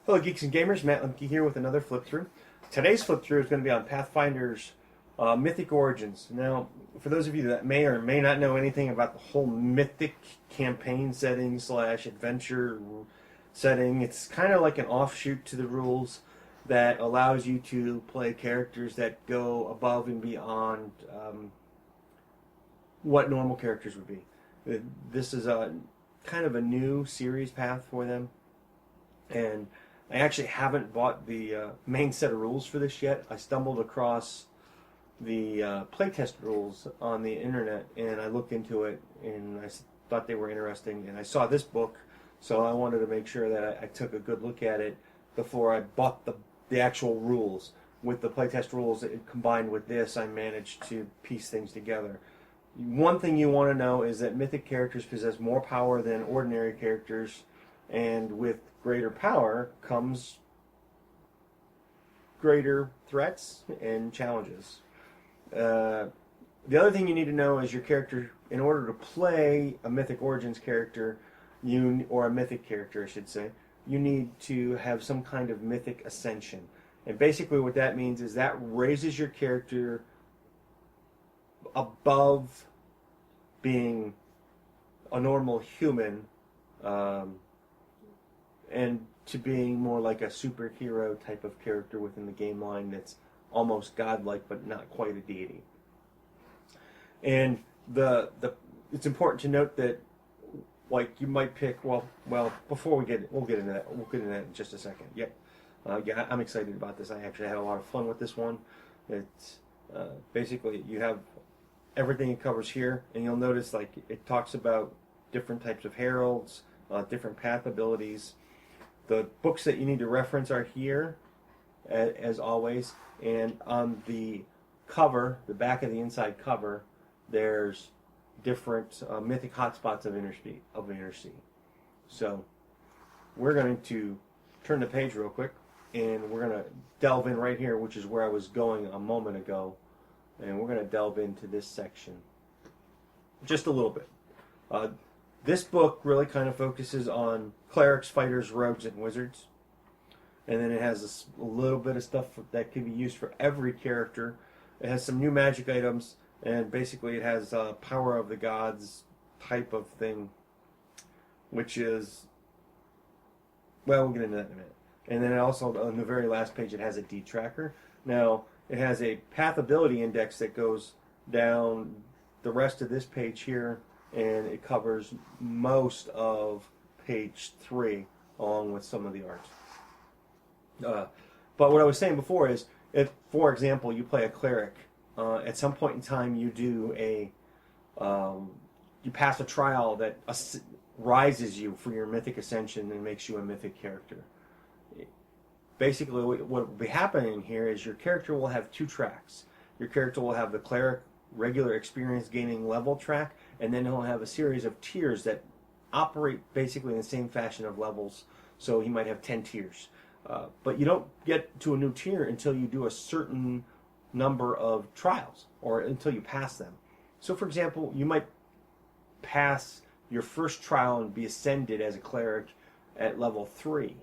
Hello Geeks and Gamers, Matt Lemke here with another flip through. Today's flip through is going to be on Pathfinder's Mythic Origins. Now, for those of you that may or may not know anything about the whole Mythic campaign setting / adventure setting, it's kind of like an offshoot to the rules that allows you to play characters that go above and beyond what normal characters would be. This is a kind of a new series path for them, and I actually haven't bought the main set of rules for this yet. I stumbled across the playtest rules on the internet, and I looked into it, and I thought they were interesting, and I saw this book, so I wanted to make sure that I took a good look at it before I bought the actual rules. With the playtest rules combined with this, I managed to piece things together. One thing you want to know is that mythic characters possess more power than ordinary characters, and with greater power comes greater threats and challenges. The other thing you need to know is your character, in order to play a Mythic Origins character, or a mythic character I should say, you need to have some kind of mythic ascension. And basically what that means is that raises your character above being a normal human, and to being more like a superhero type of character within the game line that's almost godlike but not quite a deity. And it's important to note that, like, you might pick, well before we'll get into that in just a second. Yep. Yeah, I'm excited about this. I actually had a lot of fun with this one. It's basically you have everything it covers here, and you'll notice like it talks about different types of heralds, different path abilities. The books that you need to reference are here, as always, and on the cover, the back of the inside cover, there's different mythic hotspots of Inner Sea. So we're going to turn the page real quick, and we're going to delve in right here, which is where I was going a moment ago, and we're going to delve into this section just a little bit. This book really kind of focuses on clerics, fighters, rogues, and wizards. And then it has a little bit of stuff that can be used for every character. It has some new magic items, and basically it has power of the gods type of thing, which is, well, we'll get into that in a minute. And then also on the very last page it has a D tracker. Now, it has a path ability index that goes down the rest of this page here, and it covers most of page 3 along with some of the art. But what I was saying before is, if, for example, you play a cleric, at some point in time you do you pass a trial that rises you for your mythic ascension and makes you a mythic character. Basically, what will be happening here is your character will have 2 tracks. Your character will have the cleric regular experience gaining level track, and then he'll have a series of tiers that operate basically in the same fashion of levels. So he might have 10 tiers. But you don't get to a new tier until you do a certain number of trials, or until you pass them. So for example, you might pass your first trial and be ascended as a cleric at level 3.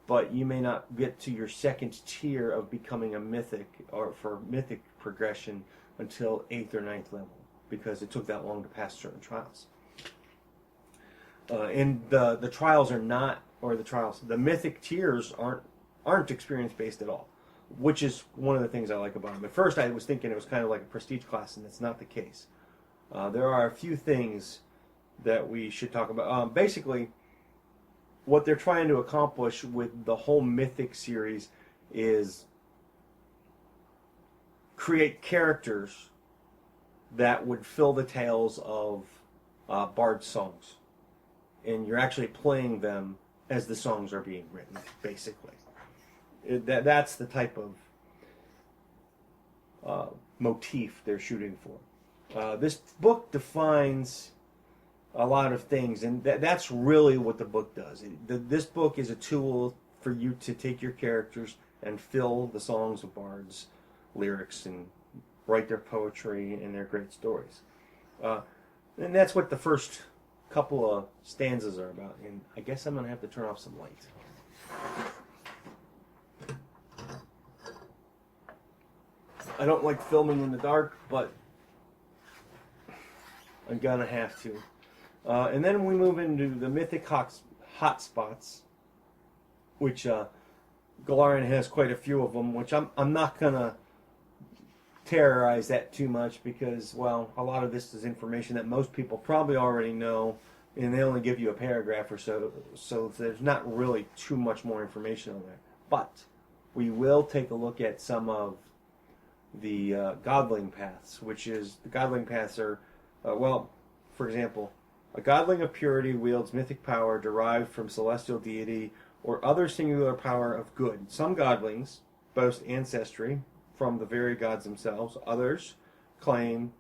But you may not get to your second tier of becoming a mythic, or for mythic progression, until 8th or 9th level, because it took that long to pass certain trials. And the trials are not, or the mythic tiers aren't experience based at all, which is one of the things I like about them. At first I was thinking it was kind of like a prestige class, and that's not the case. There are a few things that we should talk about. Basically, what they're trying to accomplish with the whole Mythic series is create characters that would fill the tales of bard songs. And you're actually playing them as the songs are being written, basically. That's the type of motif they're shooting for. This book defines a lot of things, and that's really what the book does. This book is a tool for you to take your characters and fill the songs of bards, lyrics, and write their poetry and their great stories. And that's what the first couple of stanzas are about. And I guess I'm going to have to turn off some light. I don't like filming in the dark, but I'm gonna have to. And then we move into the Mythic hotspots, which Galarian has quite a few of them, which I'm not gonna terrorize that too much because, well, a lot of this is information that most people probably already know, and they only give you a paragraph or so, so there's not really too much more information on there. But we will take a look at some of the Godling paths, which is, the Godling paths are, well, for example, a Godling of purity wields mythic power derived from celestial deity or other singular power of good. Some Godlings boast ancestry from the very gods themselves. Others claim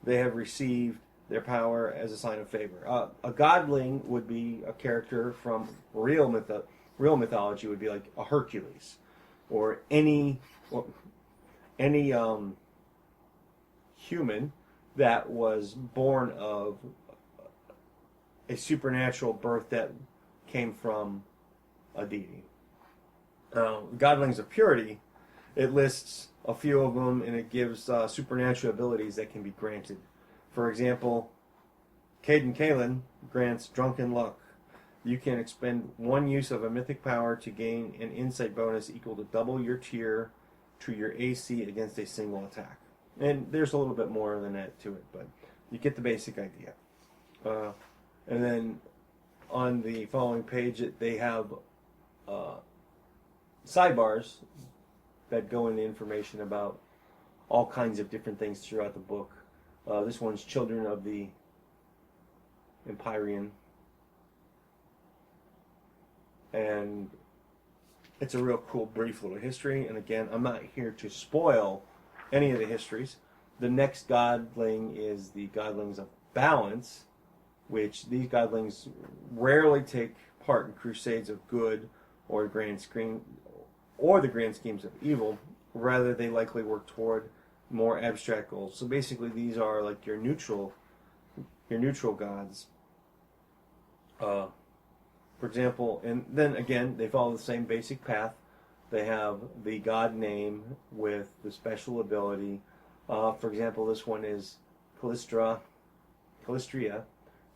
they have received their power as a sign of favor. A Godling would be a character from real mythology, would be like a Hercules, or any human that was born of a supernatural birth that came from a deity. Godlings of purity, it lists a few of them, and it gives supernatural abilities that can be granted. For example, Caden Kalen grants Drunken Luck. You can expend one use of a mythic power to gain an insight bonus equal to double your tier to your AC against a single attack. And there's a little bit more than that to it, but you get the basic idea. And then on the following page, they have sidebars that go into information about all kinds of different things throughout the book. This one's Children of the Imperium. And it's a real cool, brief little history. And again, I'm not here to spoil any of the histories. The next godling is the Godlings of Balance, which these Godlings rarely take part in crusades of good or the grand schemes of evil. Rather, they likely work toward more abstract goals. So basically, these are like your neutral gods. For example, and then again, they follow the same basic path. They have the god name with the special ability. For example, this one is Callistria,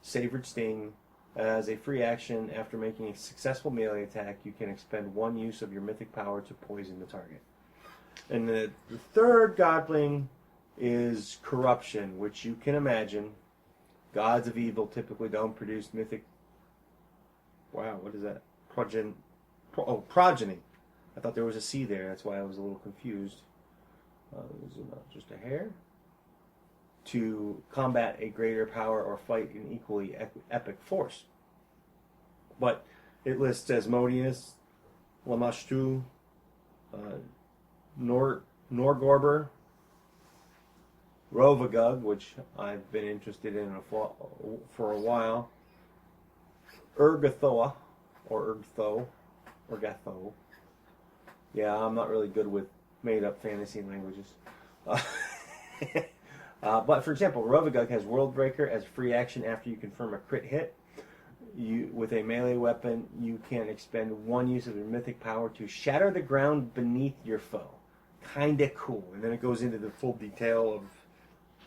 Savored Sting. As a free action, after making a successful melee attack, you can expend one use of your mythic power to poison the target. And the third godling is Corruption, which you can imagine. Gods of evil typically don't produce mythic... Wow, what is that? Progeny. I thought there was a C there. That's why I was a little confused. Zoom out just a hair. To combat a greater power or fight an equally epic force. But it lists Asmodeus, Lamashtu, Norgorber, Rovagug, which I've been interested in for a while, Urgathoa, or Urgatho. Yeah, I'm not really good with made-up fantasy languages. But for example, Rovagug has World Breaker as a free action after you confirm a crit hit. With a melee weapon, you can expend one use of your mythic power to shatter the ground beneath your foe. Kinda cool. And then it goes into the full detail of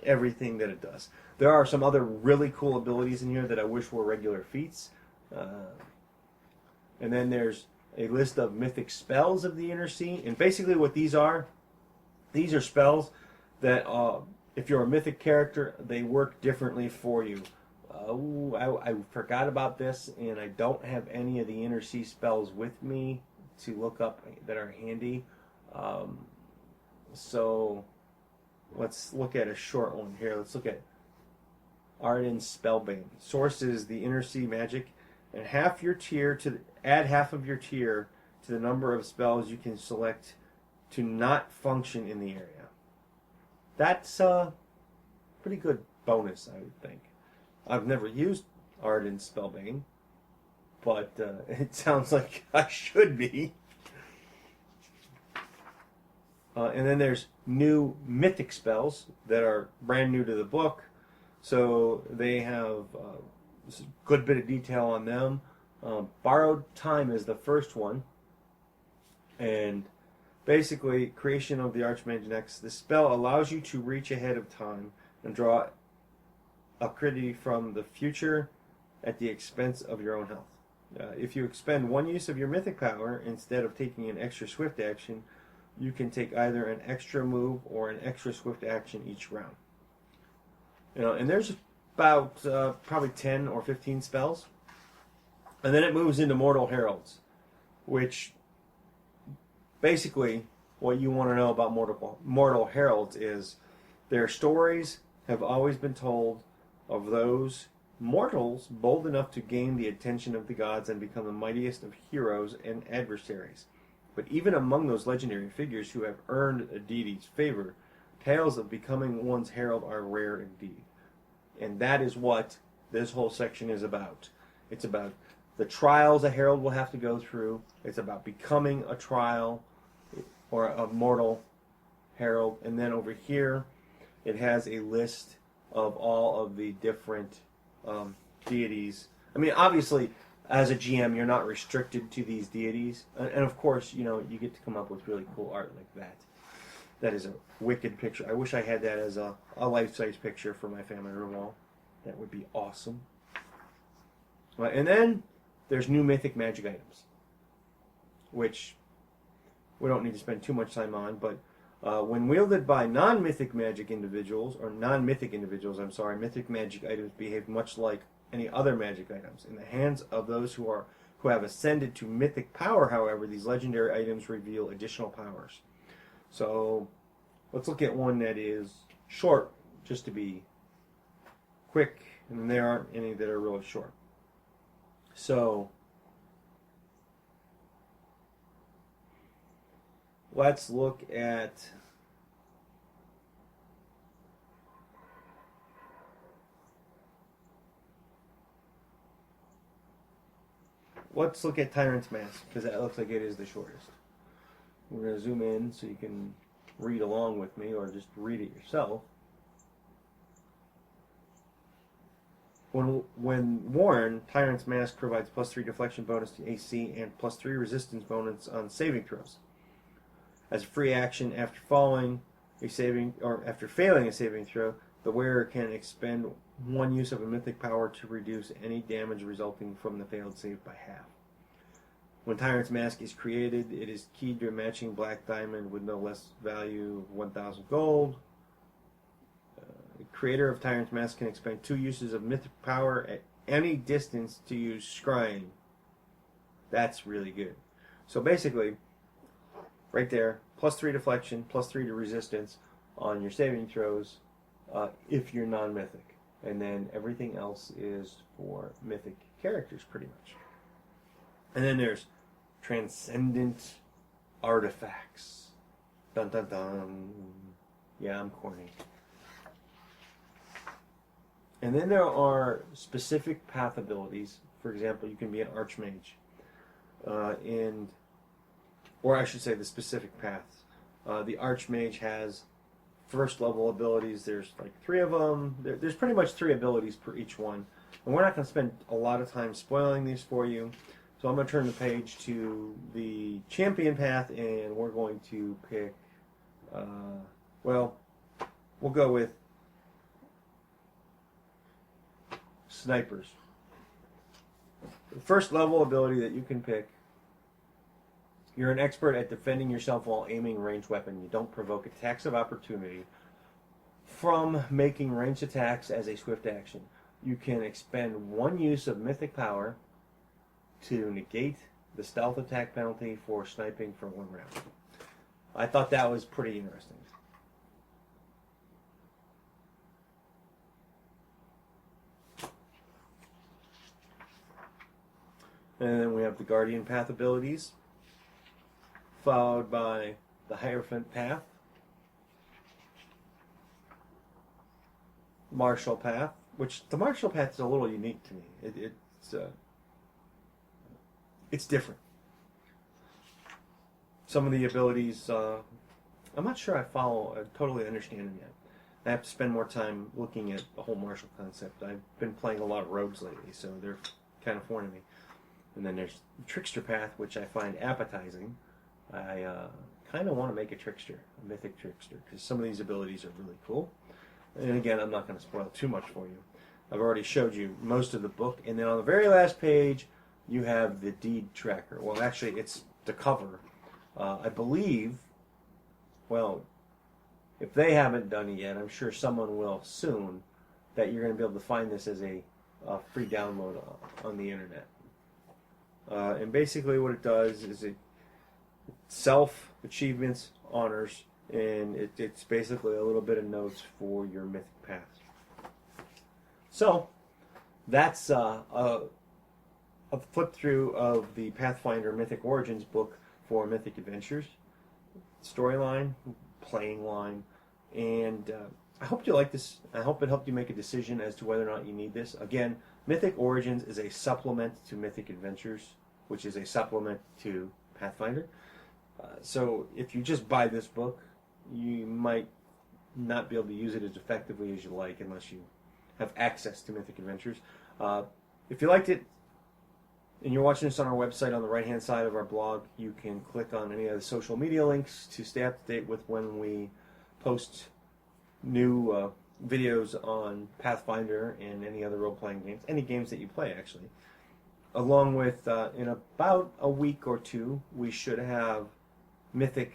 everything that it does. There are some other really cool abilities in here that I wish were regular feats. And then there's a list of mythic spells of the Inner Sea. And basically what these are spells that, if you're a mythic character, they work differently for you. I forgot about this, and I don't have any of the Inner Sea spells with me to look up that are handy. So let's look at a short one here. Let's look at Arden Spellbane. Source is the Inner Sea magic, and add half of your tier to the number of spells you can select to not function in the area. That's a pretty good bonus, I would think. I've never used Arden Spellbane, but it sounds like I should be. And then there's new mythic spells that are brand new to the book. So they have a good bit of detail on them. Borrowed Time is the first one, and basically, creation of the Archmage Next. The spell allows you to reach ahead of time and draw a criticality from the future at the expense of your own health. If you expend one use of your mythic power instead of taking an extra swift action, you can take either an extra move or an extra swift action each round. And there's about probably 10 or 15 spells. And then it moves into Mortal Heralds, which basically what you want to know about Mortal Heralds is their stories have always been told of those mortals bold enough to gain the attention of the gods and become the mightiest of heroes and adversaries. But even among those legendary figures who have earned a deity's favor, tales of becoming one's herald are rare indeed. And that is what this whole section is about. It's about the trials a herald will have to go through. It's about becoming a trial or a mortal herald. And then over here, it has a list of all of the different deities. I mean, obviously, as a GM, you're not restricted to these deities. And of course, you get to come up with really cool art like that. That is a wicked picture. I wish I had that as a life-size picture for my family room wall. That would be awesome. And then there's new mythic magic items, which we don't need to spend too much time on, but when wielded by non-mythic magic individuals, or non-mythic individuals, mythic magic items behave much like any other magic items. In the hands of those who have ascended to mythic power, however, these legendary items reveal additional powers. So let's look at one that is short, just to be quick, and there aren't any that are really short. So let's look at Tyrant's Mask, because that looks like it is the shortest. We're going to zoom in so you can read along with me, or just read it yourself. When worn, Tyrant's Mask provides +3 deflection bonus to AC and +3 resistance bonus on saving throws. As a free action, after failing a saving throw, the wearer can expend one use of a mythic power to reduce any damage resulting from the failed save by half. When Tyrant's Mask is created, it is keyed to a matching black diamond with no less value of 1,000 gold. The creator of Tyrant's Mask can expend 2 uses of mythic power at any distance to use scrying. That's really good. So basically, right there, +3 deflection, +3 to resistance on your saving throws if you're non-mythic. And then everything else is for mythic characters, pretty much. And then there's Transcendent Artifacts. Dun dun dun. Yeah, I'm corny. And then there are specific path abilities. For example, you can be an Archmage. Or I should say the specific paths. The Archmage has first level abilities. There's like 3 of them. There's pretty much 3 abilities per each one. And we're not going to spend a lot of time spoiling these for you. So I'm going to turn the page to the Champion Path, and we're going to pick, we'll go with Snipers. The first level ability that you can pick, you're an expert at defending yourself while aiming a ranged weapon. You don't provoke attacks of opportunity from making ranged attacks as a swift action. You can expend 1 use of mythic power to negate the stealth attack penalty for sniping for 1 round. I thought that was pretty interesting. And then we have the Guardian Path abilities, followed by the Hierophant Path, Marshal Path, which the Marshal Path is a little unique to me. It's different. Some of the abilities, I'm not sure I totally understand them yet. I have to spend more time looking at the whole martial concept. I've been playing a lot of rogues lately, so they're kind of foreign to me. And then there's Trickster Path, which I find appetizing. I kind of want to make a trickster, a mythic trickster, because some of these abilities are really cool. And again, I'm not going to spoil too much for you. I've already showed you most of the book, and then on the very last page, you have the deed tracker. Well, actually, it's the cover. I believe, well, if they haven't done it yet, I'm sure someone will soon, that you're going to be able to find this as a free download on the internet. And basically what it does is it self-achievements, honors, and it's basically a little bit of notes for your Mythic Path. So, that's a flip through of the Pathfinder Mythic Origins book for Mythic Adventures. Storyline, playing line, and I hope you like this. I hope it helped you make a decision as to whether or not you need this. Again, Mythic Origins is a supplement to Mythic Adventures, which is a supplement to Pathfinder. So if you just buy this book, you might not be able to use it as effectively as you like unless you have access to Mythic Adventures. If you liked it and you're watching this on our website on the right-hand side of our blog, you can click on any of the social media links to stay up to date with when we post new videos on Pathfinder and any other role-playing games, any games that you play, actually. Along with, in about a week or two, we should have Mythic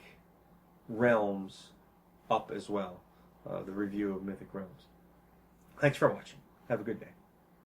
Realms up as well, the review of Mythic Realms. Thanks for watching. Have a good day.